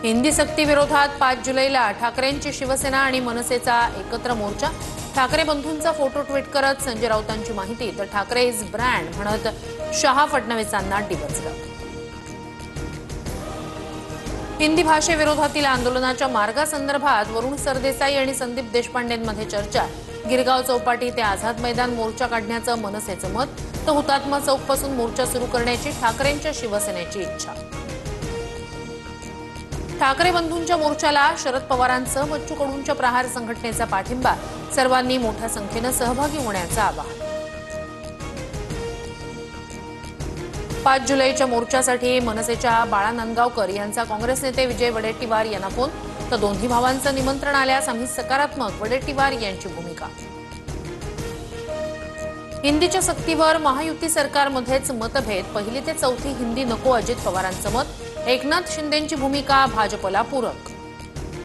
हिंदी सक्ती विरोधात 5 जुलैला ठाकरेंची शिवसेना आणि मनसेचा एकत्र मोर्चा। ठाकरे बंधूंचा फोटो ट्विट करत संजय राऊतांची माहिती, तर ठाकरे इज ब्रँड म्हणत शहा फडणवीसांना डिवचलं। हिंदी भाषेविरोधातील आंदोलनाच्या मार्गासंदर्भात वरुण सरदेसाई आणि संदीप देशपांडेंमध्ये चर्चा। गिरगाव चौपाटी ते आझाद मैदान मोर्चा काढण्याचं मनसेचं मत, तर हुतात्मा चौकपासून मोर्चा सुरू करण्याची ठाकरेंच्या शिवसेनेची इच्छा। ठाकरे बंधूंच्या मोर्चाला शरद पवारांसह बच्चू कडूंच्या प्रहार संघटनेचा पाठिंबा। सर्वांनी मोठ्या संख्येनं सहभागी होण्याचं आवाहन। 5 जुलैच्या मोर्चासाठी मनसेच्या बाळा नांदगावकर यांचा काँग्रेस नेते विजय वडेट्टीवार यांना फोन, तर दोन्ही भावांचं निमंत्रण आल्यास आम्ही सकारात्मक, वडेट्टीवार यांची भूमिका। हिंदीच्या सक्तीवर महायुती सरकारमध्येच मतभेद, पहिली ते चौथी हिंदी नको अजित पवारांचं मत। एकनाथ शिंदेंची भूमिका भाजपला पूरक।